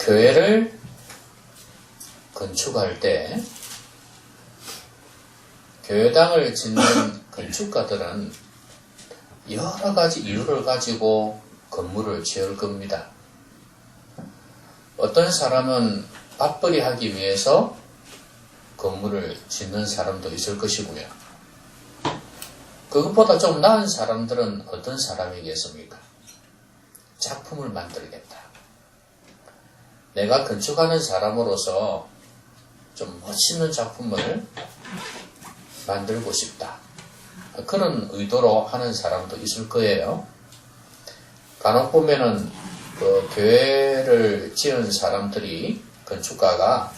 교회를 건축할 때 교회당을 짓는 건축가들은 여러 가지 이유를 가지고 건물을 지을 겁니다. 어떤 사람은 밥벌이 하기 위해서 건물을 짓는 사람도 있을 것이고요. 그것보다 좀 나은 사람들은 어떤 사람이겠습니까? 작품을 만들겠다. 내가 건축하는 사람으로서 좀 멋있는 작품을 만들고 싶다. 그런 의도로 하는 사람도 있을 거예요. 간혹 보면은 그 교회를 지은 사람들이 건축가가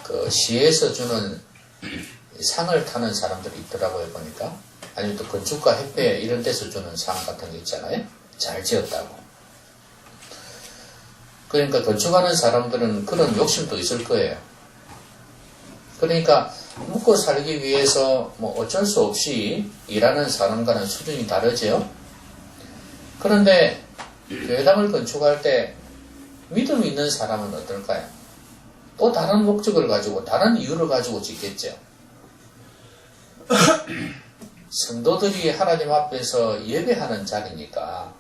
그 시에서 주는 상을 타는 사람들이 있더라고요, 보니까. 아니면 또 건축가 협회 이런 데서 주는 상 같은 거 있잖아요. 잘 지었다고. 그러니까 건축하는 사람들은 그런 욕심도 있을 거예요. 그러니까 먹고 살기 위해서 뭐 어쩔 수 없이 일하는 사람과는 수준이 다르죠. 그런데 교회당을 건축할 때 믿음 있는 사람은 어떨까요? 또 다른 목적을 가지고 다른 이유를 가지고 짓겠죠. 성도들이 하나님 앞에서 예배하는 자리니까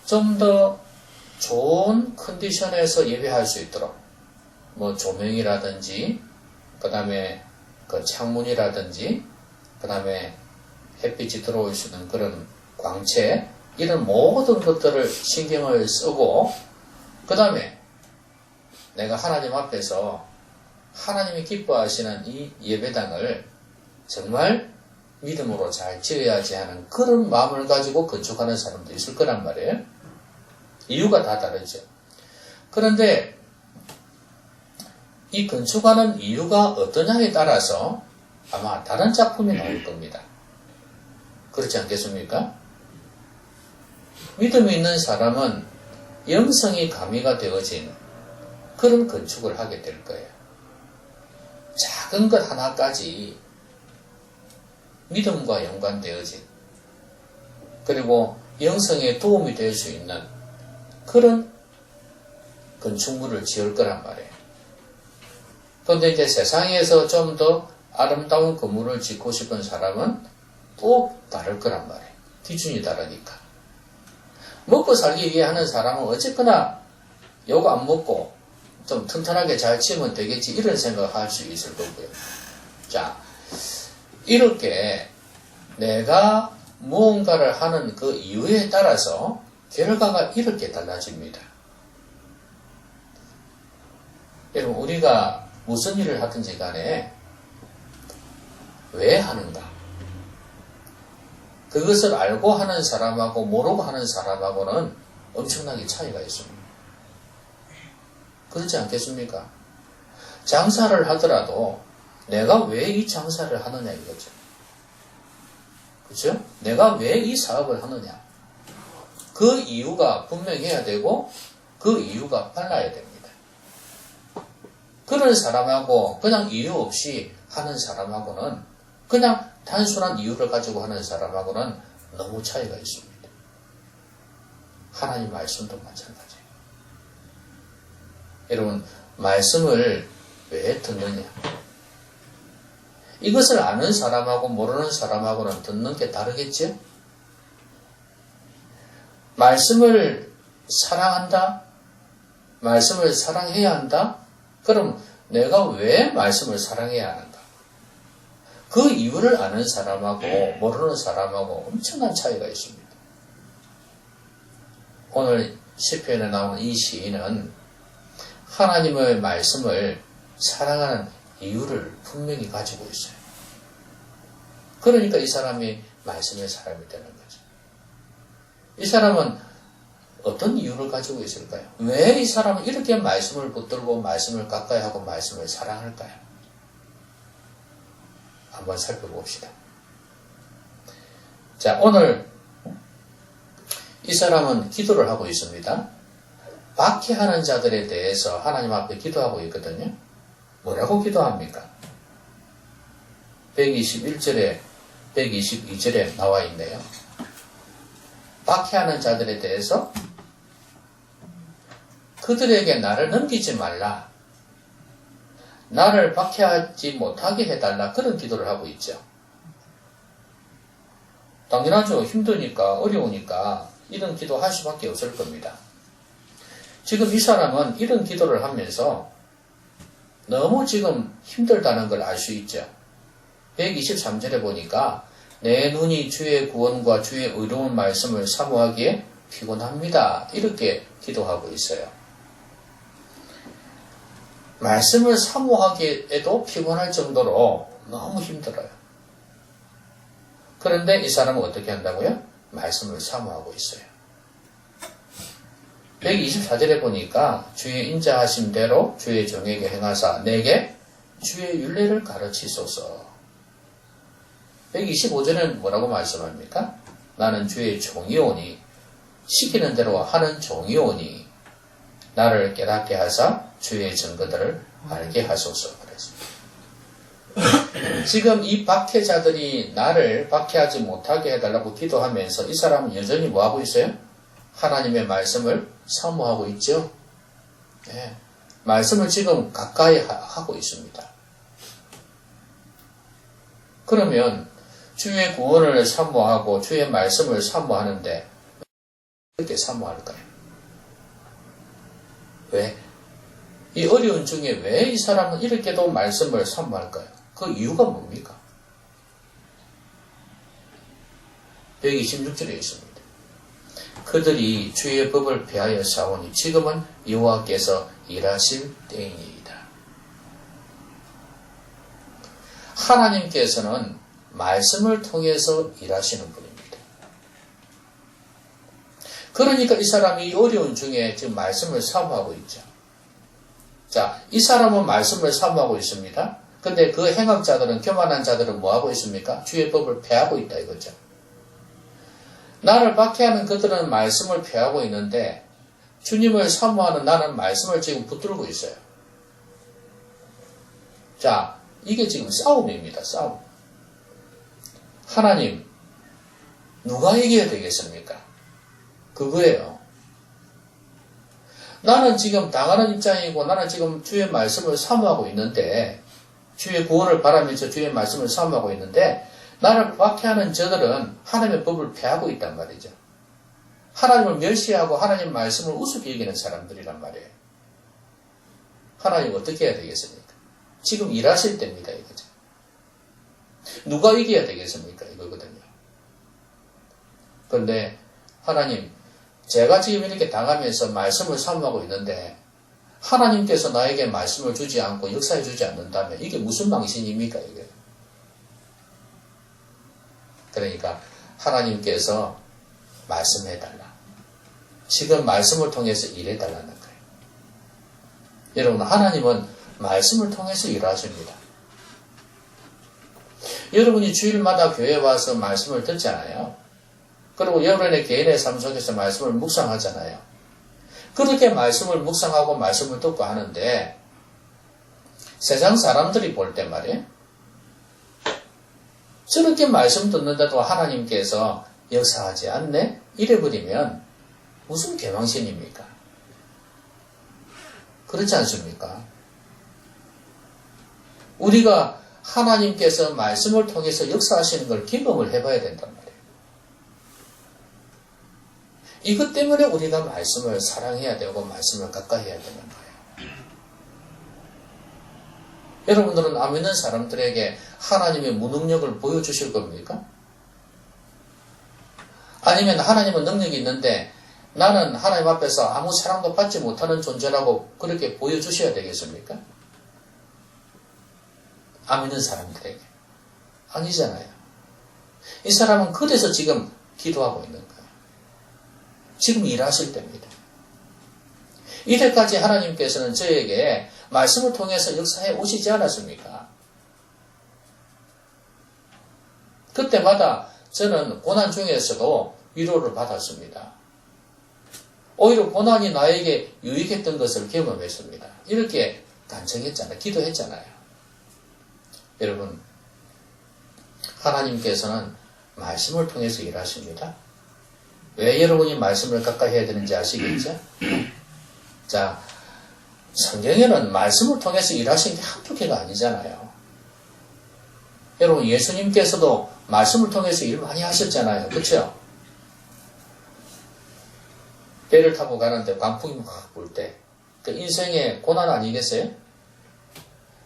좀 더 좋은 컨디션에서 예배할 수 있도록 뭐 조명이라든지 그 다음에 그 창문이라든지 그 다음에 햇빛이 들어올 수 있는 그런 광채 이런 모든 것들을 신경을 쓰고 그 다음에 내가 하나님 앞에서 하나님이 기뻐하시는 이 예배당을 정말 믿음으로 잘 지어야지 하는 그런 마음을 가지고 건축하는 사람도 있을 거란 말이에요. 이유가 다 다르죠. 그런데 이 건축하는 이유가 어떠냐에 따라서 아마 다른 작품이 나올 겁니다. 그렇지 않겠습니까? 믿음이 있는 사람은 영성이 가미가 되어진 그런 건축을 하게 될 거예요. 작은 것 하나까지 믿음과 연관되어진 그리고 영성에 도움이 될 수 있는 그런 건축물을 지을 거란 말이에요. 그런데 이제 세상에서 좀 더 아름다운 건물을 짓고 싶은 사람은 또 다를 거란 말이에요. 기준이 다르니까. 먹고 살기 위해 하는 사람은 어쨌거나 요거 안 먹고 좀 튼튼하게 잘 치면 되겠지 이런 생각을 할 수 있을 거고요. 자, 이렇게 내가 무언가를 하는 그 이유에 따라서 결과가 이렇게 달라집니다. 여러분 우리가 무슨 일을 하든지 간에 왜 하는가? 그것을 알고 하는 사람하고 모르고 하는 사람하고는 엄청나게 차이가 있습니다. 그렇지 않겠습니까? 장사를 하더라도 내가 왜 이 장사를 하느냐 이거죠. 그렇죠? 내가 왜 이 사업을 하느냐. 그 이유가 분명해야 되고 그 이유가 빨라야 됩니다. 그런 사람하고 그냥 이유 없이 하는 사람하고는 그냥 단순한 이유를 가지고 하는 사람하고는 너무 차이가 있습니다. 하나님 말씀도 마찬가지예요. 여러분 말씀을 왜 듣느냐? 이것을 아는 사람하고 모르는 사람하고는 듣는 게 다르겠죠? 말씀을 사랑한다? 말씀을 사랑해야 한다? 그럼 내가 왜 말씀을 사랑해야 하는가? 그 이유를 아는 사람하고 모르는 사람하고 엄청난 차이가 있습니다. 오늘 시편에 나오는 이 시인은 하나님의 말씀을 사랑하는 이유를 분명히 가지고 있어요. 그러니까 이 사람이 말씀의 사람이 되는 거죠. 이 사람은 어떤 이유를 가지고 있을까요? 왜 이 사람은 이렇게 말씀을 붙들고 말씀을 가까이 하고 말씀을 사랑할까요? 한번 살펴봅시다. 자, 오늘 이 사람은 기도를 하고 있습니다. 박해하는 자들에 대해서 하나님 앞에 기도하고 있거든요. 뭐라고 기도합니까? 121절에 122절에 나와 있네요. 박해하는 자들에 대해서 그들에게 나를 넘기지 말라. 나를 박해하지 못하게 해달라. 그런 기도를 하고 있죠. 당연하죠. 힘드니까, 어려우니까 이런 기도 할 수밖에 없을 겁니다. 지금 이 사람은 이런 기도를 하면서 너무 지금 힘들다는 걸 알 수 있죠. 123절에 보니까 내 눈이 주의 구원과 주의 의로운 말씀을 사모하기에 피곤합니다. 이렇게 기도하고 있어요. 말씀을 사모하기에도 피곤할 정도로 너무 힘들어요. 그런데 이 사람은 어떻게 한다고요? 말씀을 사모하고 있어요. 124절에 보니까 주의 인자하신 대로 주의 종에게 행하사 내게 주의 율례를 가르치소서. 125절은 뭐라고 말씀합니까? 나는 주의 종이오니 시키는 대로 하는 종이오니 나를 깨닫게 하사 주의 증거들을 알게 하소서. 그랬습니다. 지금 이 박해자들이 나를 박해하지 못하게 해달라고 기도하면서 이 사람은 여전히 뭐하고 있어요? 하나님의 말씀을 사모하고 있죠. 네. 말씀을 지금 가까이 하고 있습니다. 그러면 주의 구원을 사모하고 주의 말씀을 사모하는데 이렇게 사모할까요? 왜? 이 어려운 중에 왜 이 사람은 이렇게도 말씀을 사모할까요? 그 이유가 뭡니까? 126절에 있습니다. 그들이 주의 법을 배하여 싸우니 지금은 여호와께서 일하실 때이니이다. 하나님께서는 말씀을 통해서 일하시는 분입니다. 그러니까 이 사람이 이 어려운 중에 지금 말씀을 사모하고 있죠. 자, 이 사람은 말씀을 사모하고 있습니다. 근데 그 행악자들은, 교만한 자들은 뭐하고 있습니까? 주의 법을 폐하고 있다 이거죠. 나를 박해하는 그들은 말씀을 폐하고 있는데 주님을 사모하는 나는 말씀을 지금 붙들고 있어요. 자, 이게 지금 싸움입니다. 싸움. 하나님, 누가 이겨야 되겠습니까? 그거예요. 나는 지금 당하는 입장이고 나는 지금 주의 말씀을 사모하고 있는데 주의 구원을 바라면서 주의 말씀을 사모하고 있는데 나를 박해하는 저들은 하나님의 법을 폐하고 있단 말이죠. 하나님을 멸시하고 하나님 말씀을 우습게 여기는 사람들이란 말이에요. 하나님 어떻게 해야 되겠습니까? 지금 일하실 때입니다. 이거죠. 누가 이겨야 되겠습니까? 이거거든요. 그런데 하나님, 제가 지금 이렇게 당하면서 말씀을 사모하고 있는데 하나님께서 나에게 말씀을 주지 않고 역사해 주지 않는다면 이게 무슨 망신입니까? 이게. 그러니까 하나님께서 말씀해달라. 지금 말씀을 통해서 일해달라는 거예요. 여러분, 하나님은 말씀을 통해서 일하십니다. 여러분이 주일마다 교회에 와서 말씀을 듣잖아요. 그리고 여러분의 개인의 삶 속에서 말씀을 묵상하잖아요. 그렇게 말씀을 묵상하고 말씀을 듣고 하는데 세상 사람들이 볼 때 말이에요. 저렇게 말씀 듣는데도 하나님께서 역사하지 않네? 이래버리면 무슨 개망신입니까? 그렇지 않습니까? 우리가 하나님께서 말씀을 통해서 역사하시는 걸 경험을 해봐야 된단 말이에요. 이것 때문에 우리가 말씀을 사랑해야 되고 말씀을 가까이 해야 되는 거예요. 여러분들은 안 믿는 사람들에게 하나님의 무능력을 보여주실 겁니까? 아니면 하나님은 능력이 있는데 나는 하나님 앞에서 아무 사랑도 받지 못하는 존재라고 그렇게 보여주셔야 되겠습니까? 안 믿는 사람들에게. 아니잖아요. 이 사람은 그래서 지금 기도하고 있는 거예요. 지금 일하실 때입니다. 이때까지 하나님께서는 저에게 말씀을 통해서 역사해 오시지 않았습니까? 그때마다 저는 고난 중에서도 위로를 받았습니다. 오히려 고난이 나에게 유익했던 것을 경험했습니다. 이렇게 간청했잖아요. 기도했잖아요. 여러분, 하나님께서는 말씀을 통해서 일하십니다. 왜 여러분이 말씀을 가까이 해야 되는지 아시겠죠? 자, 성경에는 말씀을 통해서 일하신 게 한두 개가 아니잖아요. 여러분, 예수님께서도 말씀을 통해서 일 많이 하셨잖아요. 그렇죠? 배를 타고 가는데 광풍이 막 불 때, 그 인생의 고난 아니겠어요?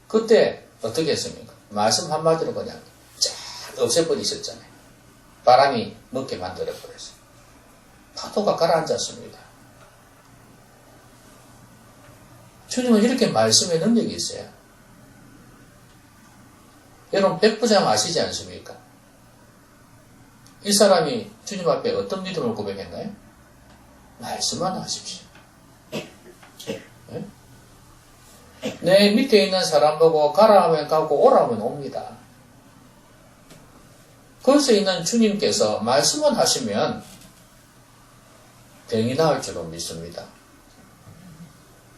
그때 어떻게 했습니까? 말씀 한마디로 그냥 쫙 없애버리셨잖아요. 바람이 먹게 만들어버렸어요. 파도가 가라앉았습니다. 주님은 이렇게 말씀의 능력이 있어요. 여러분, 백부장 아시지 않습니까? 이 사람이 주님 앞에 어떤 믿음을 고백했나요? 말씀만 하십시오. 네? 내 밑에 있는 사람 보고 가라 하면 가고 오라 하면 옵니다. 거기서 있는 주님께서 말씀만 하시면 병이 나을 줄로 믿습니다.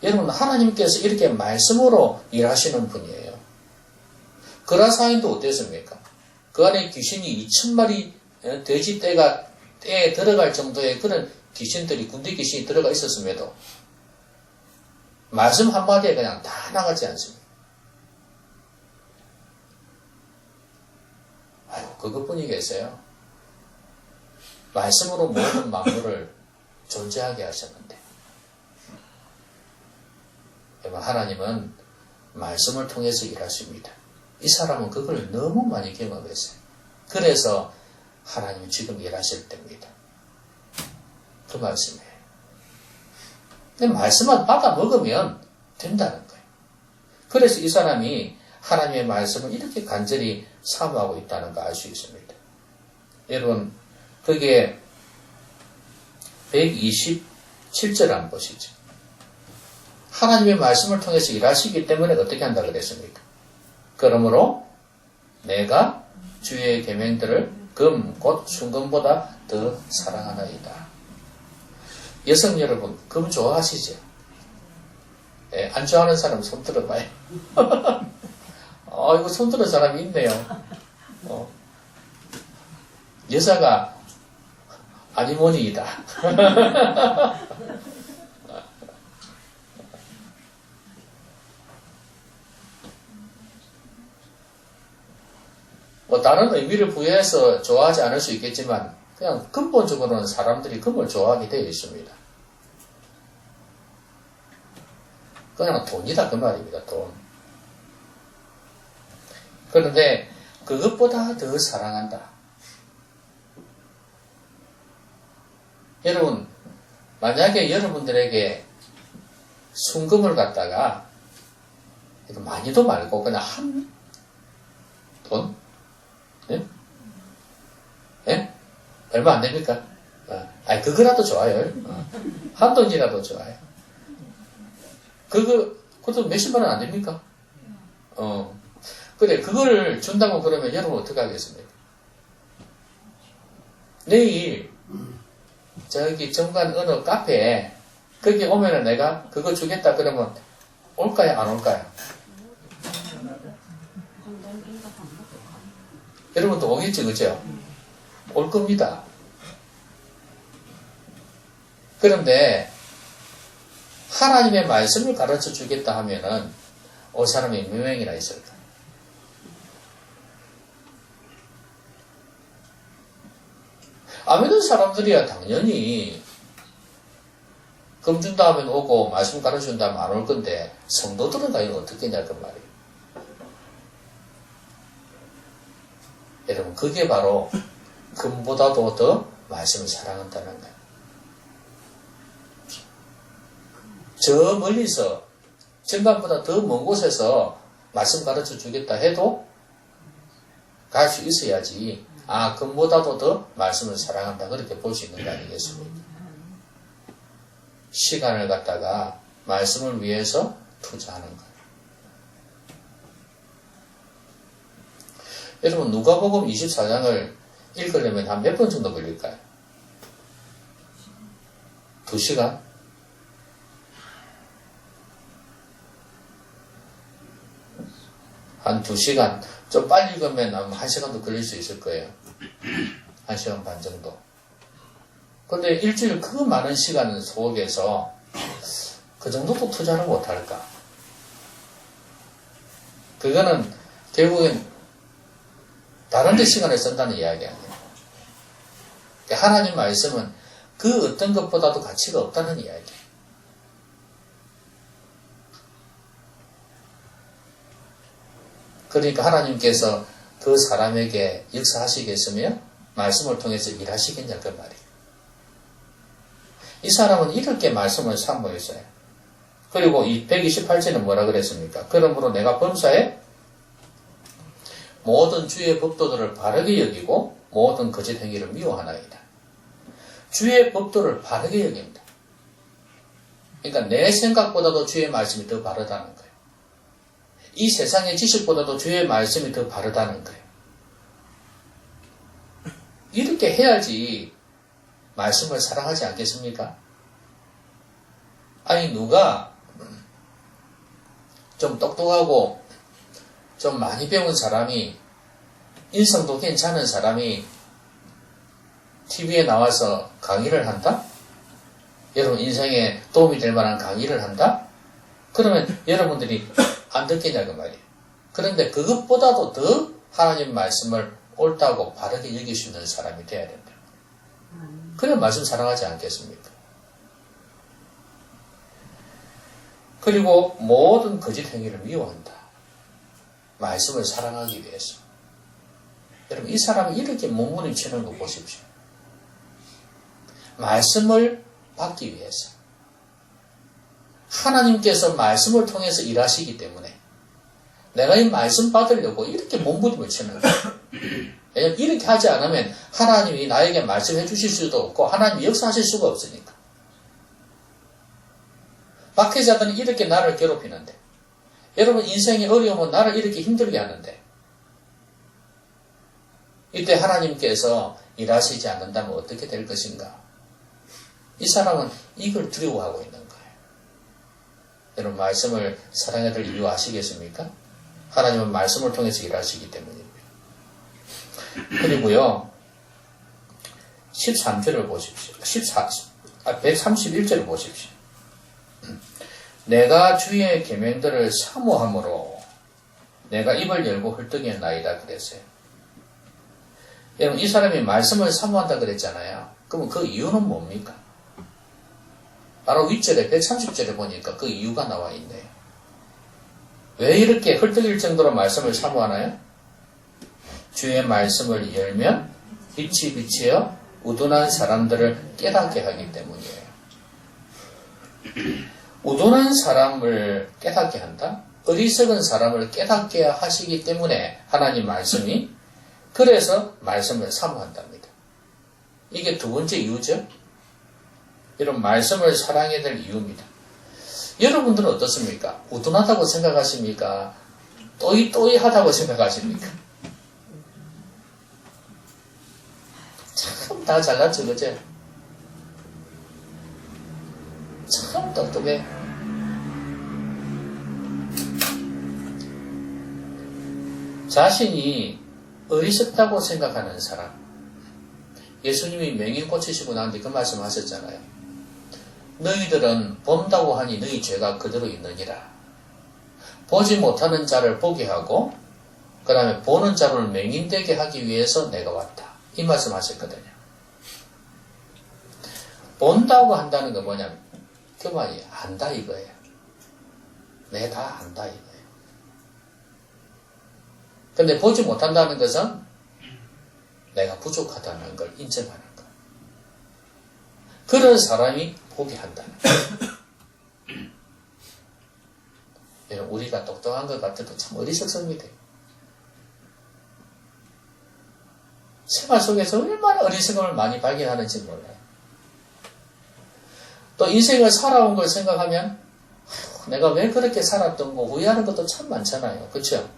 여러분, 하나님께서 이렇게 말씀으로 일하시는 분이에요. 그라사인도 어땠습니까? 그 안에 귀신이 2,000마리 돼지 떼에 들어갈 정도의 그런 귀신들이, 군대 귀신이 들어가 있었음에도 말씀 한마디에 그냥 다 나가지 않습니다. 아유, 그것뿐이겠어요. 말씀으로 모든 만물을 존재하게 하셨는데, 여러분, 하나님은 말씀을 통해서 일하십니다. 이 사람은 그걸 너무 많이 경험했어요. 그래서 하나님은 지금 일하실 때입니다. 그 말씀이에요. 근데 말씀만 받아 먹으면 된다는 거예요. 그래서 이 사람이 하나님의 말씀을 이렇게 간절히 사모하고 있다는 거 알 수 있습니다. 여러분, 그게 127절 한번 보시죠. 하나님의 말씀을 통해서 일하시기 때문에 어떻게 한다고 그랬습니까? 그러므로 내가 주의 계명들을 금, 곧 순금보다 더 사랑하나이다. 여성 여러분, 금 좋아하시죠? 네, 안 좋아하는 사람 손 들어봐요. 이거 손 들은 사람이 있네요. 여자가 아니모니이다. 뭐 다른 의미를 부여해서 좋아하지 않을 수 있겠지만 그냥 근본적으로는 사람들이 금을 좋아하게 되어 있습니다. 그냥 돈이다 그 말입니다. 돈. 그런데 그것보다 더 사랑한다. 여러분, 만약에 여러분들에게 순금을 갖다가 많이도 말고 그냥 한 돈? 예? 예? 얼마 안 됩니까? 그거라도 좋아요. 한 돈이라도 좋아요. 그것도 몇십만 원 안 됩니까? 그래, 그걸 준다고 그러면 여러분 어떻게 하겠습니까? 내일, 저기 정관 어느 카페에, 거기 오면은 내가 그거 주겠다 그러면 올까요? 안 올까요? 여러분도 오겠지, 그죠? 올 겁니다. 그런데 하나님의 말씀을 가르쳐 주겠다 하면은 올 사람이 몇 명이나 있을까? 안 믿는 사람들이야 당연히 금 준다 하면 오고 말씀 가르쳐 준다 하면 안 올 건데 성도들은 과연 어떻게 했냐 그 말이에요. 여러분, 그게 바로 금보다도 더 말씀을 사랑한다는 거예요. 저 멀리서 정관보다 더 먼 곳에서 말씀 가르쳐 주겠다 해도 갈 수 있어야지 금보다도 더 말씀을 사랑한다 그렇게 볼 수 있는 거 아니겠습니까? 시간을 갖다가 말씀을 위해서 투자하는 거예요. 여러분, 누가복음 24장을 읽으려면 한 몇 분 정도 걸릴까요? 2시간? 한 2시간. 좀 빨리 읽으면 한 1시간도 걸릴 수 있을 거예요. 1시간 반 정도. 근데 일주일 그 많은 시간 속에서 그 정도도 투자를 못할까? 그거는 결국엔 다른 데 시간을 쓴다는 이야기 아니에요. 하나님 말씀은 그 어떤 것보다도 가치가 없다는 이야기예요. 그러니까 하나님께서 그 사람에게 역사하시겠으며 말씀을 통해서 일하시겠냐 그 말이에요. 이 사람은 이렇게 말씀을 사모했어요. 그리고 이 128절은 뭐라 그랬습니까? 그러므로 내가 범사에 모든 주의 법도들을 바르게 여기고 모든 거짓 행위를 미워하나이다. 주의 법도를 바르게 여깁니다. 그러니까 내 생각보다도 주의 말씀이 더 바르다는 거예요. 이 세상의 지식보다도 주의 말씀이 더 바르다는 거예요. 이렇게 해야지 말씀을 사랑하지 않겠습니까? 아니 누가 좀 똑똑하고 좀 많이 배운 사람이 인성도 괜찮은 사람이 TV에 나와서 강의를 한다? 여러분 인생에 도움이 될 만한 강의를 한다? 그러면 여러분들이 안 듣겠냐 그 말이에요. 그런데 그것보다도 더 하나님 말씀을 옳다고 바르게 여길 수 있는 사람이 돼야 된다. 그래 말씀 사랑하지 않겠습니까? 그리고 모든 거짓 행위를 미워한다. 말씀을 사랑하기 위해서. 여러분 이 사람이 이렇게 몸부림치는 거 보십시오. 말씀을 받기 위해서. 하나님께서 말씀을 통해서 일하시기 때문에 내가 이 말씀 받으려고 이렇게 몸부림을 치는 거예요. 왜냐하면 이렇게 하지 않으면 하나님이 나에게 말씀해 주실 수도 없고 하나님이 역사하실 수가 없으니까. 박해자들은 이렇게 나를 괴롭히는데 여러분 인생이 어려우면 나를 이렇게 힘들게 하는데 이때 하나님께서 일하시지 않는다면 어떻게 될 것인가? 이 사람은 이걸 두려워하고 있는 거예요. 여러분 말씀을 사랑해야 될 이유 아시겠습니까? 하나님은 말씀을 통해서 일하시기 때문입니다. 그리고요 13절을 보십시오. 131절을 보십시오. 내가 주의 계명들을 사모함으로 내가 입을 열고 헐떡이었나이다 그랬어요. 여러분 이 사람이 말씀을 사모한다 그랬잖아요. 그러면 그 이유는 뭡니까? 바로 윗절에 130절에 보니까 그 이유가 나와 있네요. 왜 이렇게 헐떡일 정도로 말씀을 사모하나요? 주의 말씀을 열면 빛이 비치어 우둔한 사람들을 깨닫게 하기 때문이에요. 우둔한 사람을 깨닫게 한다? 어리석은 사람을 깨닫게 하시기 때문에 하나님 말씀이 그래서 말씀을 사모한답니다. 이게 두 번째 이유죠. 이런 말씀을 사랑해야 될 이유입니다. 여러분들은 어떻습니까? 우둔하다고 생각하십니까? 또이또이하다고 생각하십니까? 참 다 잘났죠, 그죠? 참 똑똑해. 자신이 어리석다고 생각하는 사람. 예수님이 맹인 고치시고 난 뒤 그 말씀 하셨잖아요. 너희들은 본다고 하니 너희 죄가 그대로 있느니라. 보지 못하는 자를 보게 하고 그 다음에 보는 자를 맹인되게 하기 위해서 내가 왔다. 이 말씀 하셨거든요. 본다고 한다는 건 뭐냐면 그 말이 안다 이거예요. 내 다 안다 이거예요. 근데 보지 못한다는 것은 내가 부족하다는 걸 인정하는 것. 그런 사람이 보게 한다는 것. 우리가 똑똑한 것 같아도 참 어리석습니다. 생활 속에서 얼마나 어리석음을 많이 발견하는지 몰라요. 또 인생을 살아온 걸 생각하면 내가 왜 그렇게 살았던 거 후회하는 것도 참 많잖아요. 그렇죠?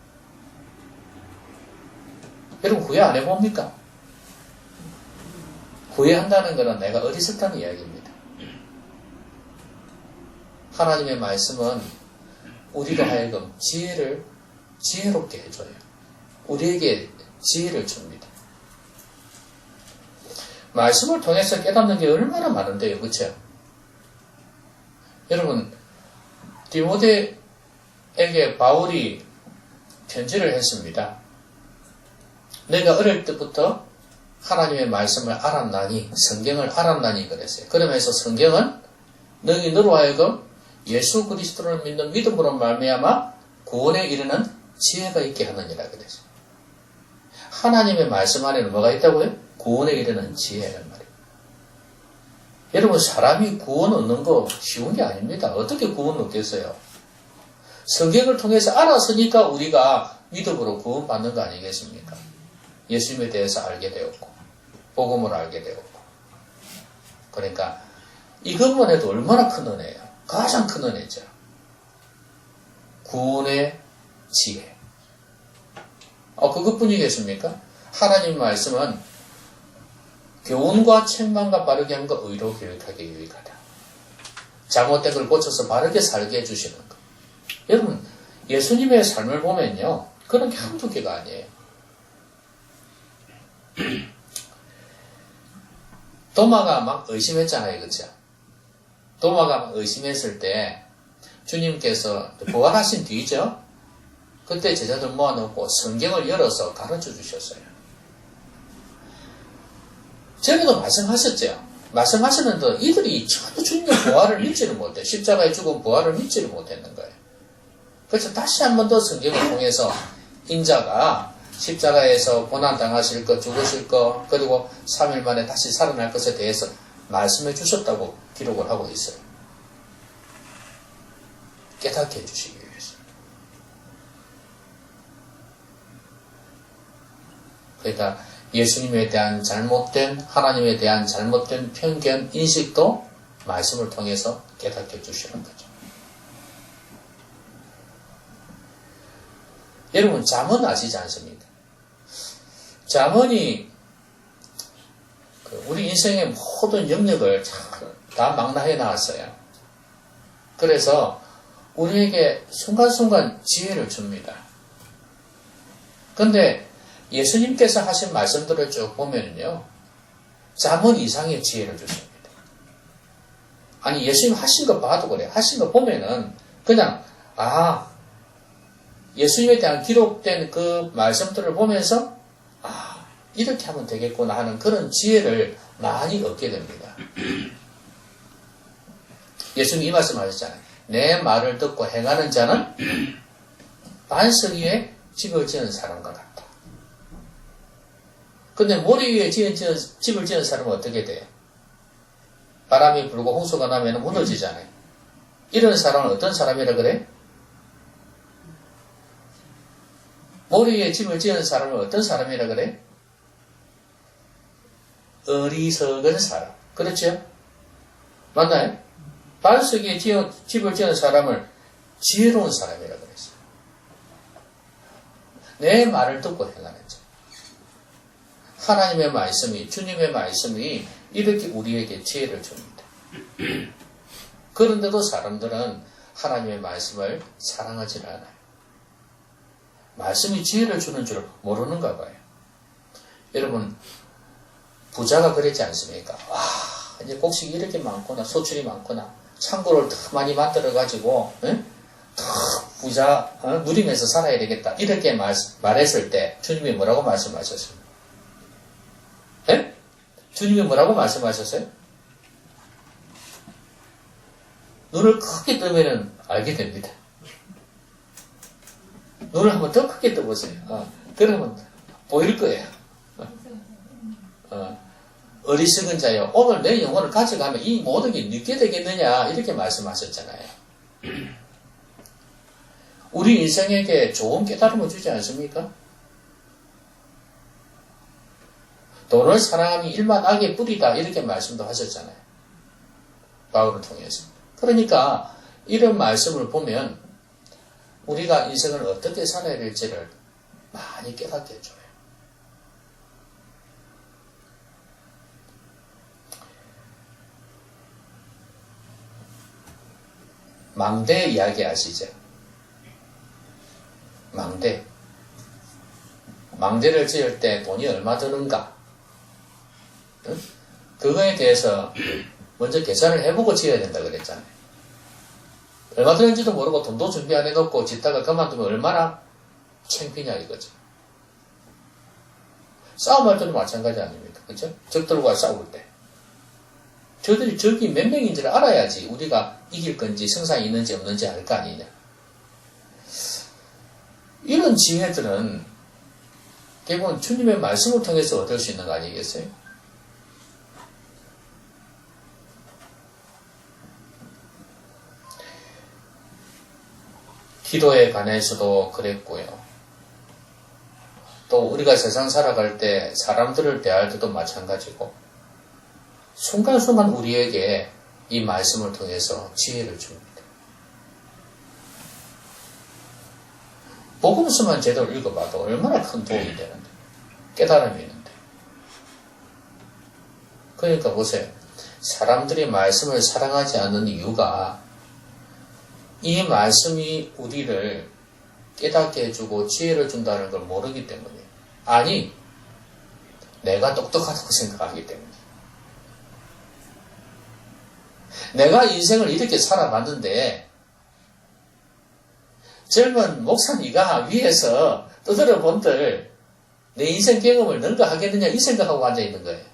여러분 후회 안 해봅니까? 후회한다는 것은 내가 어리석다는 이야기입니다. 하나님의 말씀은 우리로 하여금 지혜롭게 해줘요. 우리에게 지혜를 줍니다. 말씀을 통해서 깨닫는 게 얼마나 많은데요. 그렇죠? 여러분 디모데에게 바울이 편지를 했습니다. 내가 어릴 때부터 하나님의 말씀을 알았나니, 성경을 알았나니 그랬어요. 그러면서 성경은 너로 하여금 예수 그리스도를 믿는 믿음으로 말미암아 구원에 이르는 지혜가 있게 하느니라 그랬어요. 하나님의 말씀 안에는 뭐가 있다고요? 구원에 이르는 지혜란 말이에요. 여러분, 사람이 구원 얻는 거 쉬운 게 아닙니다. 어떻게 구원 얻겠어요? 성경을 통해서 알았으니까 우리가 믿음으로 구원받는 거 아니겠습니까? 예수님에 대해서 알게 되었고, 복음을 알게 되었고. 그러니까 이것만 해도 얼마나 큰 은혜예요. 가장 큰 은혜죠. 구원의 지혜. 그것뿐이겠습니까? 하나님 말씀은 교훈과 책망과 바르게 함과 의로 교육하게 유익하다. 잘못된 걸 고쳐서 바르게 살게 해주시는 것. 여러분, 예수님의 삶을 보면요, 그런 게 한두 개가 아니에요. 도마가 막 의심했잖아요, 그렇죠? 도마가 막 의심했을 때 주님께서 부활하신 뒤죠? 그때 제자들 모아놓고 성경을 열어서 가르쳐 주셨어요. 전에도 말씀하셨죠. 말씀하셨는데 이들이 전혀 주님의 부활을 믿지를 못해. 십자가에 죽은 부활을 믿지를 못했는 거예요. 그래서 다시 한 번 더 성경을 통해서 인자가 십자가에서 고난당하실 것, 죽으실 것, 그리고 3일 만에 다시 살아날 것에 대해서 말씀해 주셨다고 기록을 하고 있어요. 깨닫게 해주시기 위해서. 그러니까 예수님에 대한 잘못된, 하나님에 대한 잘못된 편견, 인식도 말씀을 통해서 깨닫게 해주시는 거죠. 여러분, 잠언 아시지 않습니까? 잠언이 우리 인생의 모든 영역을 다 망라해 나왔어요. 그래서 우리에게 순간순간 지혜를 줍니다. 근데 예수님께서 하신 말씀들을 쭉 보면요, 잠언 이상의 지혜를 주십니다. 아니, 예수님 하신 거 봐도 그래요. 하신 거 보면은 그냥 예수님에 대한 기록된 그 말씀들을 보면서 이렇게 하면 되겠구나 하는 그런 지혜를 많이 얻게 됩니다. 예수님이 이 말씀 하셨잖아요. 내 말을 듣고 행하는 자는 반석 위에 집을 지은 사람과 같다. 근데 모래 위에 집을 지은 사람은 어떻게 돼요? 바람이 불고 홍수가 나면 무너지잖아요. 이런 사람은 어떤 사람이라 그래? 모래 위에 집을 지은 사람은 어떤 사람이라 그래? 어리석은 사람. 그렇죠? 맞나요? 반석 위에 집을 지은 사람을 지혜로운 사람이라 그랬어요. 내 말을 듣고 행하는 자. 하나님의 말씀이, 주님의 말씀이 이렇게 우리에게 지혜를 줍니다. 그런데도 사람들은 하나님의 말씀을 사랑하지 않아요. 말씀이 지혜를 주는 줄 모르는가 봐요. 여러분, 부자가 그랬지 않습니까? 이제 곡식이 이렇게 많구나, 소출이 많구나, 창고를 더 많이 만들어가지고, 더 부자, 누리면서 살아야 되겠다. 이렇게 말했을 때, 주님이 뭐라고 말씀하셨어요? 주님이 뭐라고 말씀하셨어요? 눈을 크게 뜨면 알게 됩니다. 눈을 한번 더 크게 떠보세요. 그러면 보일 거예요. 어리석은 자여, 오늘 내 영혼을 가져가면 이 모든 게 늦게 되겠느냐, 이렇게 말씀하셨잖아요. 우리 인생에게 좋은 깨달음을 주지 않습니까? 돈을 사랑함이 일만 악의 뿌리다, 이렇게 말씀도 하셨잖아요. 바울을 통해서. 그러니까 이런 말씀을 보면 우리가 인생을 어떻게 살아야 될지를 많이 깨닫게 해줘요. 망대 이야기 아시죠? 망대를 지을 때 돈이 얼마 드는가? 그거에 대해서 먼저 계산을 해보고 지어야 된다 그랬잖아요. 얼마 들었는지도 모르고 돈도 준비 안 해놓고 짓다가 그만두면 얼마나 창피냐 이거죠. 싸움할 때도 마찬가지 아닙니까? 그죠? 적들과 싸울 때. 저들이 적이 몇 명인지를 알아야지 우리가 이길 건지 승산이 있는지 없는지 알 거 아니냐. 이런 지혜들은 대부분 주님의 말씀을 통해서 얻을 수 있는 거 아니겠어요? 기도에 관해서도 그랬고요. 또 우리가 세상 살아갈 때 사람들을 대할 때도 마찬가지고 순간순간 우리에게 이 말씀을 통해서 지혜를 줍니다. 복음서만 제대로 읽어봐도 얼마나 큰 도움이 되는데 깨달음이 있는데 그러니까 보세요. 사람들이 말씀을 사랑하지 않는 이유가 이 말씀이 우리를 깨닫게 해주고 지혜를 준다는 걸 모르기 때문이에요. 아니, 내가 똑똑하다고 생각하기 때문이에요. 내가 인생을 이렇게 살아봤는데 젊은 목사니가 위에서 떠들어 본들 내 인생 경험을 능가 하겠느냐 이 생각하고 앉아있는 거예요.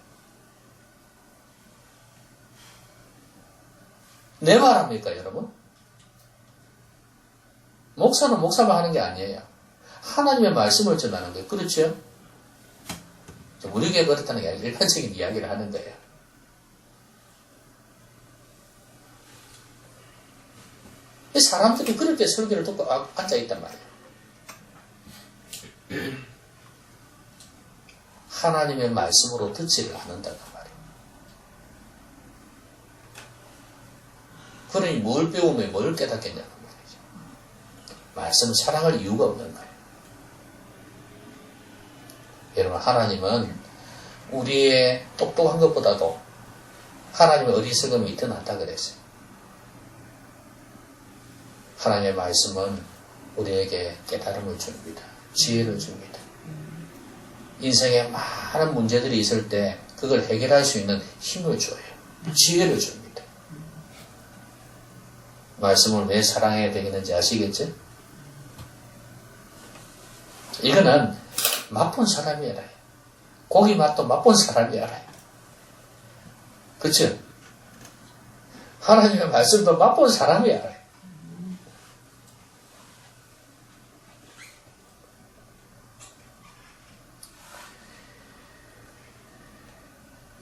내 말합니까 여러분? 목사는 목사만 하는 게 아니에요. 하나님의 말씀을 전하는 거예요. 그렇죠? 우리에게 그렇다는 게 아니라 일반적인 이야기를 하는 거예요. 사람들이 그렇게 설교를 듣고 앉아있단 말이에요. 하나님의 말씀으로 듣지를 않는다는 말이에요. 그러니 뭘 배우면 뭘 깨닫겠냐는 말이죠. 말씀을 사랑할 이유가 없는 거예요. 여러분, 하나님은 우리의 똑똑한 것보다도 하나님의 어리석음이 더 낫다 그랬어요. 하나님의 말씀은 우리에게 깨달음을 줍니다. 지혜를 줍니다. 인생에 많은 문제들이 있을 때 그걸 해결할 수 있는 힘을 줘요. 지혜를 줍니다. 말씀을 왜 사랑해야 되겠는지 아시겠죠? 이거는 맛본 사람이 알아요. 고기 맛도 맛본 사람이 알아요. 그렇죠? 하나님의 말씀도 맛본 사람이 알아요.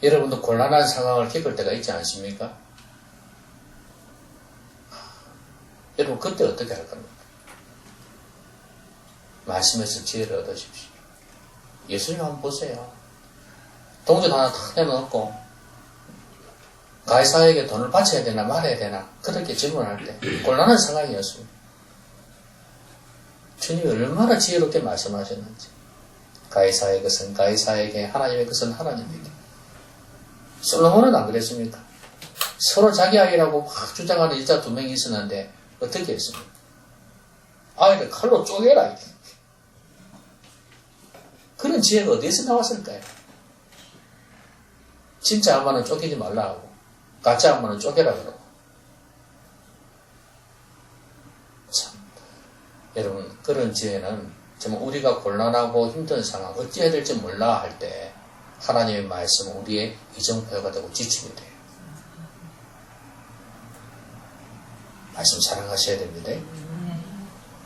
여러분도 곤란한 상황을 겪을 때가 있지 않습니까? 여러분 그때 어떻게 할 겁니까? 말씀에서 지혜를 얻으십시오. 예수님 한번 보세요. 동전 하나 탁 내놓고 가이사에게 돈을 바쳐야 되나 말아야 되나 그렇게 질문할 때 곤란한 상황이었습니다. 주님이 얼마나 지혜롭게 말씀하셨는지. 가이사의 것은 가이사에게, 하나님의 것은 하나님에게. 솔로몬은 안 그랬습니까? 서로 자기 아이라고 막 주장하는 여자 2명이 있었는데 어떻게 했습니까? 아이를 칼로 쪼개라 이게. 그런 지혜가 어디에서 나왔을까요? 진짜 아마는 쪼개지 말라 하고 가짜 아마는 쪼개라 그러고. 참, 여러분 그런 지혜는 정말 우리가 곤란하고 힘든 상황 어찌해야 될지 몰라 할 때 하나님의 말씀은 우리의 이정표가 되고 지침이 돼요. 말씀 사랑하셔야 됩니다.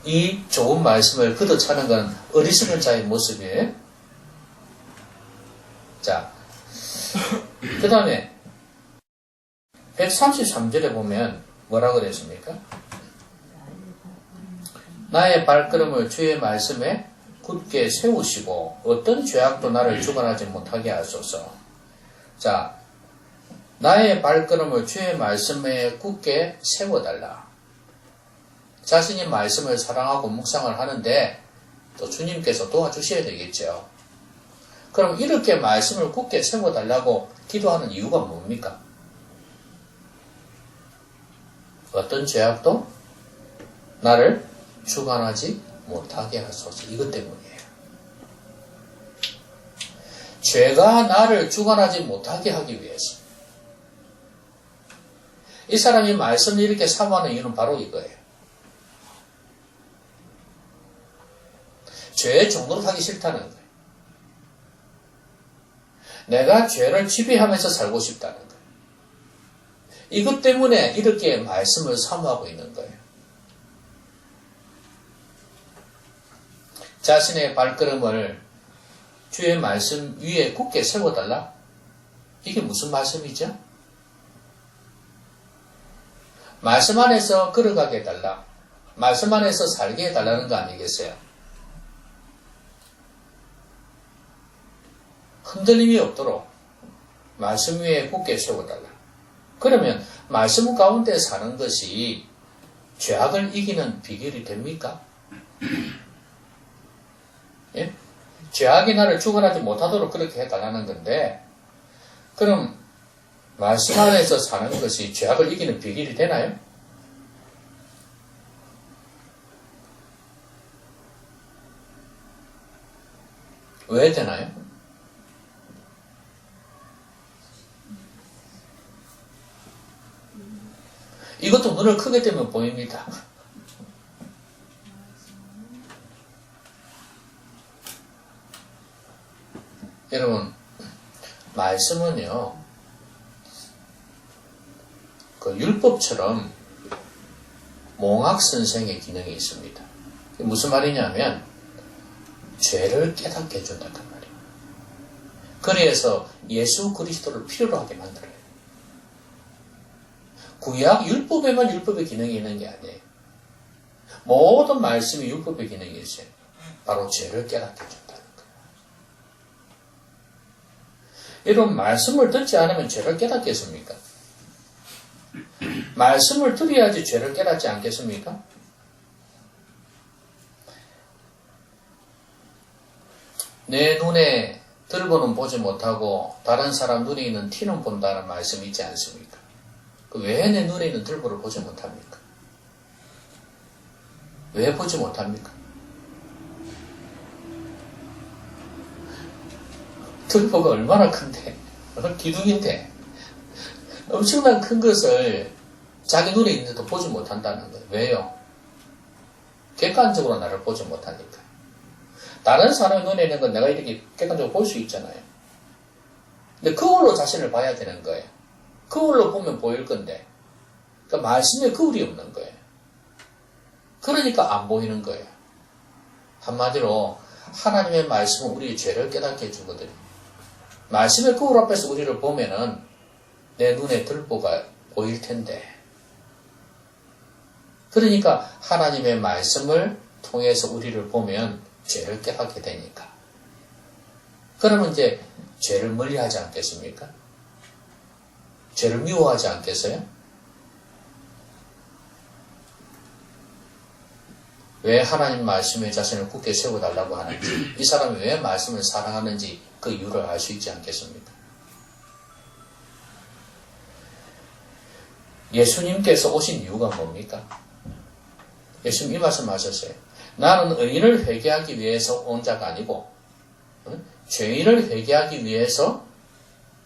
이 좋은 말씀을 걷어차는 건 어리석은 자의 모습이에요. 자, 그 다음에 133절에 보면 뭐라 그랬습니까? 나의 발걸음을 주의 말씀에 굳게 세우시고 어떤 죄악도 나를 주관하지 못하게 하소서. 자, 나의 발걸음을 주의 말씀에 굳게 세워달라. 자신이 말씀을 사랑하고 묵상을 하는데 또 주님께서 도와주셔야 되겠죠. 그럼 이렇게 말씀을 굳게 세워달라고 기도하는 이유가 뭡니까? 어떤 죄악도 나를 주관하지 못하게 하소서. 이것 때문이에요. 죄가 나를 주관하지 못하게 하기 위해서. 이 사람이 말씀을 이렇게 사모하는 이유는 바로 이거예요. 죄의 종노릇 하기 싫다는 거예요. 내가 죄를 지배하면서 살고 싶다는 거예요. 이것 때문에 이렇게 말씀을 사모하고 있는 거예요. 자신의 발걸음을 주의 말씀 위에 굳게 세워달라? 이게 무슨 말씀이죠? 말씀 안에서 걸어가게 해달라. 말씀 안에서 살게 해달라는 거 아니겠어요? 흔들림이 없도록 말씀 위에 굳게 세워달라. 그러면 말씀 가운데 사는 것이 죄악을 이기는 비결이 됩니까? 예? 죄악이 나를 주관하지 못하도록 그렇게 해달라는 건데, 그럼 말씀 안에서 사는 것이 죄악을 이기는 비결이 되나요? 왜 되나요? 이것도 눈을 크게 뜨면 보입니다. 여러분, 말씀은요, 그 율법처럼 몽학선생의 기능이 있습니다. 무슨 말이냐면, 죄를 깨닫게 해준다는 말이에요. 그래서 예수 그리스도를 필요로 하게 만들어요. 구약 율법에만 율법의 기능이 있는 게 아니에요. 모든 말씀이 율법의 기능이 있어요. 바로 죄를 깨닫게 해준다는 거예요. 여러분, 말씀을 듣지 않으면 죄를 깨닫겠습니까? 말씀을 들어야지 죄를 깨닫지 않겠습니까? 내 눈에 들고는 보지 못하고 다른 사람 눈에 있는 티는 본다는 말씀이 있지 않습니까? 왜 내 눈에 있는 들보를 보지 못합니까? 왜 보지 못합니까? 들보가 얼마나 큰데, 기둥인데 엄청난 큰 것을 자기 눈에 있는데도 보지 못한다는 거예요. 왜요? 객관적으로 나를 보지 못하니까. 다른 사람의 눈에 있는 건 내가 이렇게 객관적으로 볼 수 있잖아요. 근데 거울로 자신을 봐야 되는 거예요. 거울로 보면 보일 건데, 그러니까 말씀에 거울이 없는 거예요. 그러니까 안 보이는 거예요. 한마디로 하나님의 말씀은 우리의 죄를 깨닫게 해주거든요. 말씀의 거울 앞에서 우리를 보면은 내 눈에 들보가 보일 텐데, 그러니까 하나님의 말씀을 통해서 우리를 보면 죄를 깨닫게 되니까. 그러면 이제 죄를 멀리하지 않겠습니까? 죄를 미워하지 않겠어요? 왜 하나님 말씀에 자신을 굳게 세워달라고 하는지, 이 사람이 왜 말씀을 사랑하는지 그 이유를 알 수 있지 않겠습니까? 예수님께서 오신 이유가 뭡니까? 예수님 이 말씀 하셨어요. 나는 의인을 회개하기 위해서 온 자가 아니고 죄인을 회개하기 위해서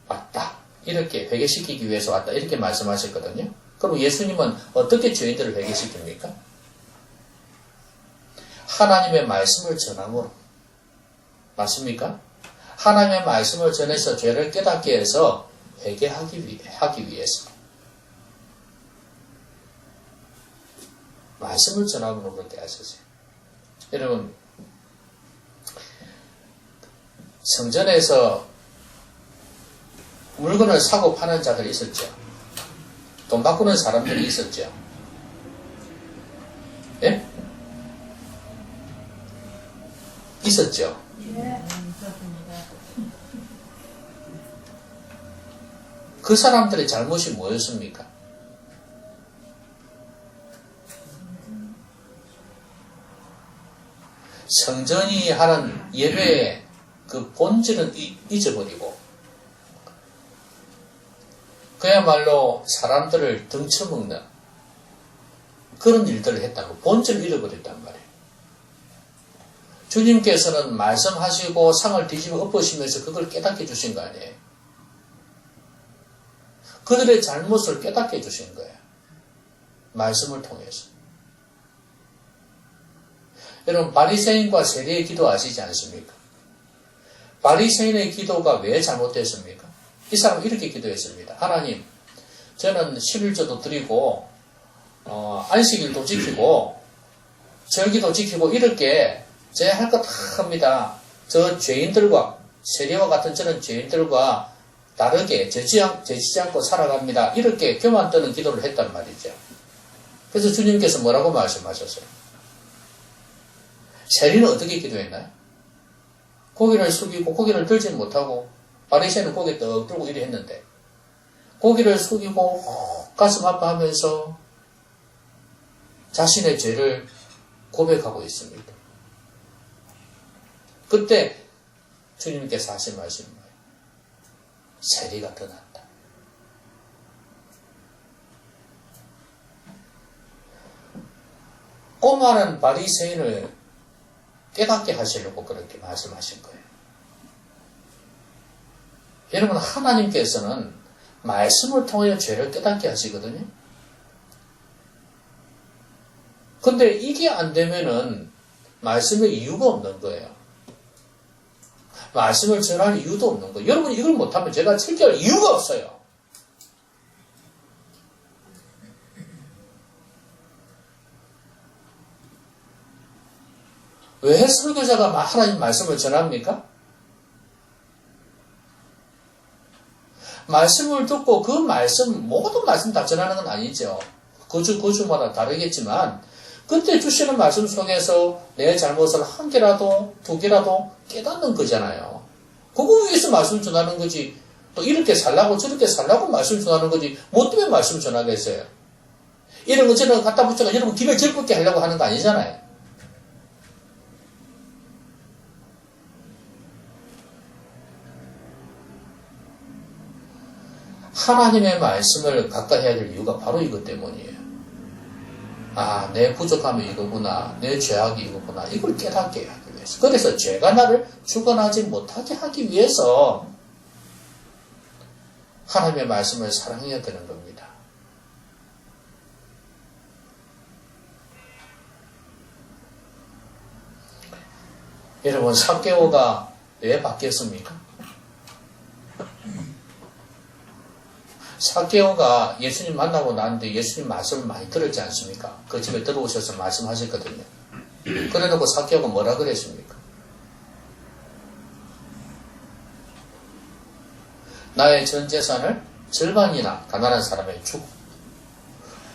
왔다. 이렇게 회개시키기 위해서 왔다. 이렇게 말씀하셨거든요. 그럼 예수님은 어떻게 죄인들을 회개시킵니까? 하나님의 말씀을 전함으로. 맞습니까? 하나님의 말씀을 전해서 죄를 깨닫게 해서 회개하기 위해서. 말씀을 전함으로 그렇게 하셨어요. 여러분, 성전에서 물건을 사고 파는 자들이 있었죠. 돈 바꾸는 사람들이 있었죠. 예? 있었죠. 그 사람들의 잘못이 뭐였습니까? 성전이 하는 예배의 그 본질은 잊어버리고 그야말로 사람들을 등쳐먹는 그런 일들을 했다고 본질을 잃어버렸단 말이에요. 주님께서는 말씀하시고 상을 뒤집어 엎으시면서 그걸 깨닫게 해주신 거 아니에요. 그들의 잘못을 깨닫게 해주신 거예요. 말씀을 통해서. 여러분, 바리새인과 세리의 기도 아시지 않습니까? 바리새인의 기도가 왜 잘못됐습니까? 이 사람은 이렇게 기도했습니다. 하나님, 저는 11조도 드리고 안식일도 지키고 절기도 지키고 이렇게 제 할 것 다 합니다. 저 죄인들과 세리와 같은 저는 죄인들과 다르게 죄지지 않고 살아갑니다. 이렇게 교만 떠는 기도를 했단 말이죠. 그래서 주님께서 뭐라고 말씀하셨어요? 세리는 어떻게 기도했나요? 고개를 숙이고 고개를 들지 못하고 바리새인은 고개 떡 들고 이래 했는데 고개를 숙이고 가슴 아파하면서 자신의 죄를 고백하고 있습니다. 그때 주님께서 하신 말씀은 뭐예요? 세리가 더 낫다. 꼬마는 바리새인을 깨닫게 하시려고 그렇게 말씀하신 거예요. 여러분, 하나님께서는 말씀을 통해 죄를 깨닫게 하시거든요. 근데 이게 안 되면은 말씀의 이유가 없는 거예요. 말씀을 전할 이유도 없는 거예요. 여러분이 이걸 못하면 제가 책임할 이유가 없어요. 왜 설교자가 하나님 말씀을 전합니까? 말씀을 듣고 그 말씀, 모든 말씀 다 전하는 건 아니죠. 그 주마다 다르겠지만 그때 주시는 말씀 속에서 내 잘못을 한 개라도 두 개라도 깨닫는 거잖아요. 그거 위해서 말씀 전하는 거지. 또 이렇게 살라고 저렇게 살라고 말씀 전하는 거지. 뭐 때문에 말씀 전하겠어요? 이런 거 저런 거 갖다 붙여서 여러분 기를 즐겁게 하려고 하는 거 아니잖아요. 하나님의 말씀을 가까이 해야 될 이유가 바로 이것 때문이에요. 아, 내 부족함이 이거구나. 내 죄악이 이거구나. 이걸 깨닫게 하기 위해서. 그래서 죄가 나를 주관하지 못하게 하기 위해서 하나님의 말씀을 사랑해야 되는 겁니다. 여러분, 삭개오가 왜 바뀌었습니까? 삭개오가 예수님 만나고 나는데 예수님 말씀을 많이 들었지 않습니까? 그 집에 들어오셔서 말씀하셨거든요. 그래놓고 삭개오가 뭐라 그랬습니까? 나의 전 재산을 절반이나 가난한 사람에게 주고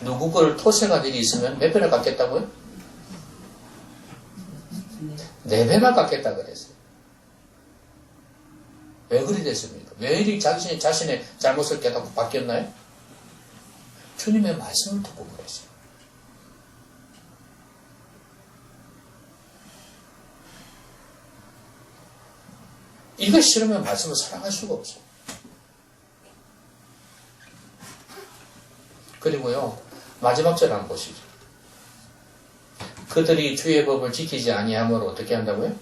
누구 걸 토색한 일이 있으면 몇 배나 갚겠다고요? 4배나 갚겠다 그랬어요. 왜 그리 됐습니까? 왜 이리 자신의 잘못을 깨닫고 바뀌었나요? 주님의 말씀을 듣고 그랬어요. 이거 싫으면 말씀을 사랑할 수가 없어요. 그리고요, 마지막 절 한번 보시죠. 그들이 주의 법을 지키지 아니함으로 어떻게 한다고요?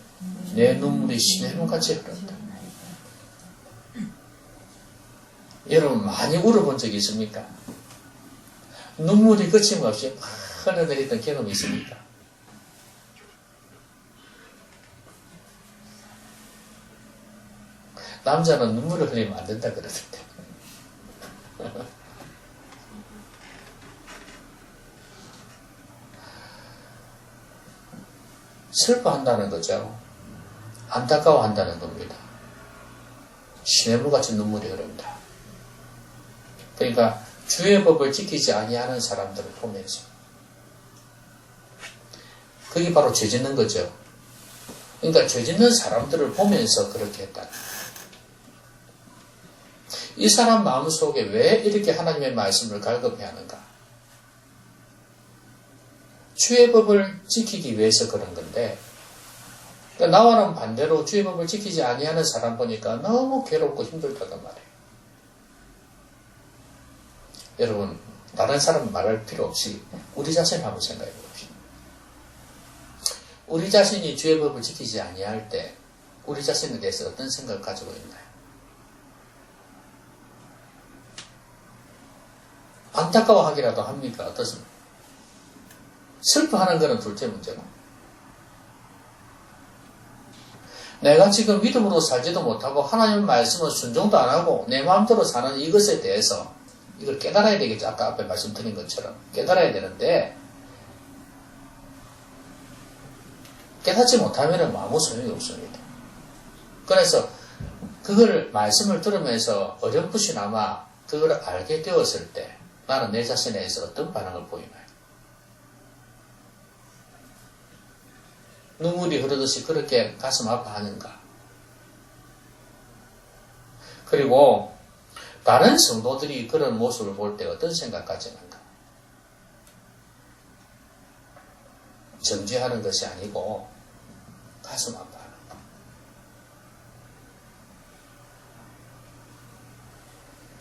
내 눈물이 시냇물같이 흐른다. 여러분 많이 울어본 적이 있습니까? 눈물이 거침없이 흘러내리던 경험이 있습니까? 남자는 눈물을 흘리면 안 된다 그러던데. 슬퍼한다는 거죠. 안타까워한다는 겁니다. 시냇물같이 눈물이 흐른다. 그러니까 주의 법을 지키지 아니하는 사람들을 보면서 그게 바로 죄 짓는 거죠. 그러니까 죄 짓는 사람들을 보면서 그렇게 했다. 이 사람 마음속에 왜 이렇게 하나님의 말씀을 갈급해하는가? 주의 법을 지키기 위해서 그런 건데 그러니까 나와는 반대로 주의 법을 지키지 아니하는 사람 보니까 너무 괴롭고 힘들다단 말이에요. 여러분, 다른 사람 말할 필요 없이 우리 자신 한번 생각해 봅시다. 우리 자신이 주의 법을 지키지 아니할 때 우리 자신에 대해서 어떤 생각을 가지고 있나요? 안타까워하기라도 합니까? 어떻습니까? 슬퍼하는 것은 둘째 문제고, 내가 지금 믿음으로 살지도 못하고 하나님 말씀을 순종도 안 하고 내 마음대로 사는 이것에 대해서 이걸 깨달아야 되겠죠. 아까 앞에 말씀드린 것처럼 깨달아야 되는데, 깨닫지 못하면 아무 소용이 없습니다. 그래서 그걸 말씀을 들으면서 어렴풋이나마 그걸 알게 되었을 때 나는 내 자신에 대해서 어떤 반응을 보이나요? 눈물이 흐르듯이 그렇게 가슴 아파하는가? 그리고 다른 성도들이 그런 모습을 볼 때 어떤 생각까지 난가? 정죄하는 것이 아니고 가슴 아파하는 것.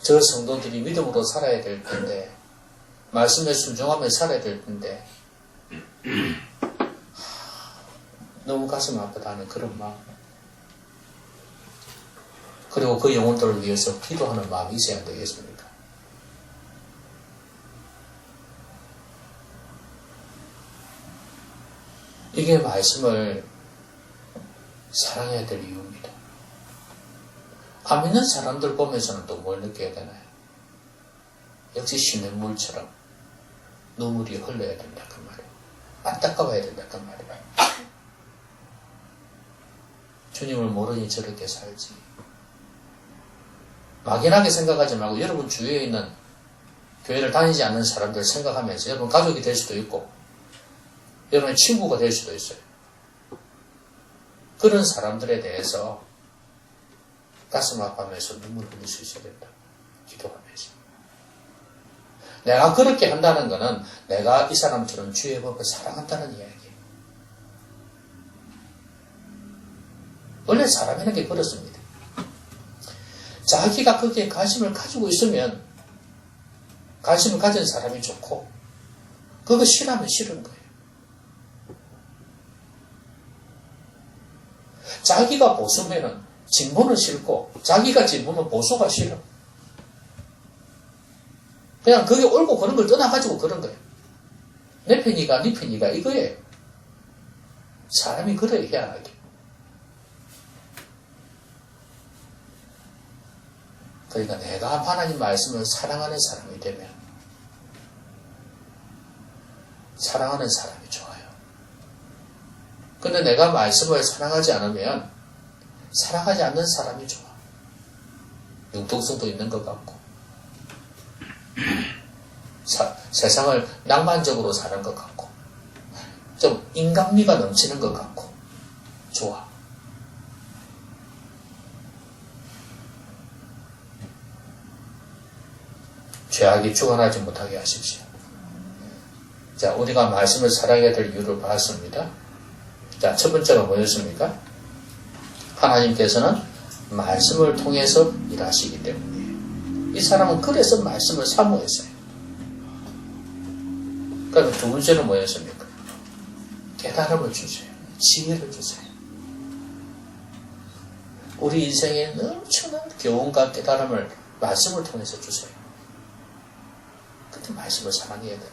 저 성도들이 믿음으로 살아야 될 텐데, 말씀에 순종하며 살아야 될 텐데 너무 가슴 아프다는 그런 마음, 그리고 그 영혼들을 위해서 기도하는 마음이 있어야 되겠습니까? 이게 말씀을 사랑해야 될 이유입니다. 안 믿는 사람들 보면서는 또 뭘 느껴야 되나요? 역시 시냇물처럼 눈물이 흘러야 된다 그 말이에요. 안타까워야 된다 그 말이에요. 주님을 모르니 저렇게 살지. 막연하게 생각하지 말고 여러분 주위에 있는 교회를 다니지 않는 사람들 생각하면서 여러분 가족이 될 수도 있고 여러분의 친구가 될 수도 있어요. 그런 사람들에 대해서 가슴 아파하면서 눈물 흘릴 수 있어야 된다. 기도하면서. 내가 그렇게 한다는 것은 내가 이 사람처럼 주의 법을 사랑한다는 이야기예요. 원래 사람이라는 게 그렇습니다. 자기가 거기에 관심을 가지고 있으면 관심을 가진 사람이 좋고 그거 싫으면 싫은 거예요. 자기가 보수면은 진보는 싫고 자기가 진보면 보수가 싫어. 그냥 그게 옳고 그런 걸 떠나가지고 그런 거예요. 내 편이가 네 편이가 이거예요. 사람이 그래야 희한하게. 그러니까 내가 하나님 말씀을 사랑하는 사람이 되면 사랑하는 사람이 좋아요. 근데 내가 말씀을 사랑하지 않으면 사랑하지 않는 사람이 좋아. 융통성도 있는 것 같고 세상을 낭만적으로 사는 것 같고 좀 인간미가 넘치는 것 같고 좋아. 죄악이 주관하지 못하게 하십시오. 자, 우리가 말씀을 사랑해야 될 이유를 봤습니다. 자, 첫 번째가 뭐였습니까? 하나님께서는 말씀을 통해서 일하시기 때문이에요. 이 사람은 그래서 말씀을 사모했어요. 그럼 두 번째는 뭐였습니까? 깨달음을 주세요. 지혜를 주세요. 우리 인생에 넘쳐난 교훈과 깨달음을 말씀을 통해서 주세요. 그때 말씀을 사랑해야 됩니다.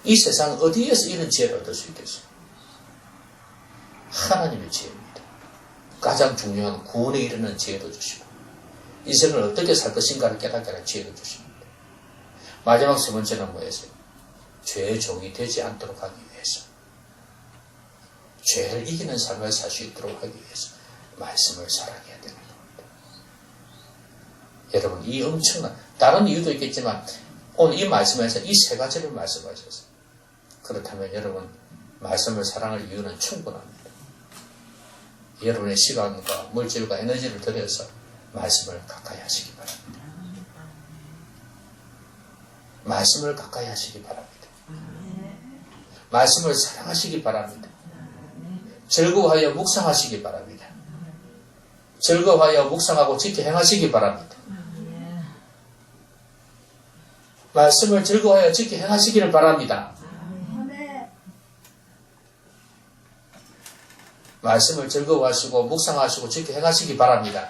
이 세상 어디에서 이런 지혜를 얻을 수 있겠어요? 하나님의 지혜입니다. 가장 중요한 구원에 이르는 지혜도 주시고 인생을 어떻게 살 것인가를 깨닫게 하는 지혜도 주십니다. 마지막 세 번째는 뭐였어요? 죄의 종이 되지 않도록 하기 위해서, 죄를 이기는 삶을 살 수 있도록 하기 위해서 말씀을 사랑해야 되는 겁니다. 여러분, 이 엄청난 다른 이유도 있겠지만 오늘 이 말씀에서 이 세 가지를 말씀하셨어요. 그렇다면 여러분 말씀을 사랑할 이유는 충분합니다. 여러분의 시간과 물질과 에너지를 들여서 말씀을 가까이 하시기 바랍니다. 말씀을 가까이 하시기 바랍니다. 말씀을 사랑하시기 바랍니다. 즐거워하여 묵상하시기 바랍니다. 즐거워하여 묵상하고 지켜 행하시기 바랍니다. 말씀을 즐거워하여 지켜 행하시기를 바랍니다. 말씀을 즐거워하시고 묵상하시고 지켜 행하시기 바랍니다.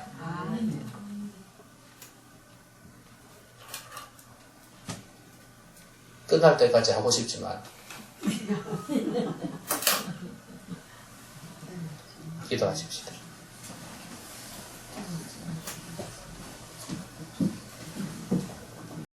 끝날 때까지 하고 싶지만 기도하십시다.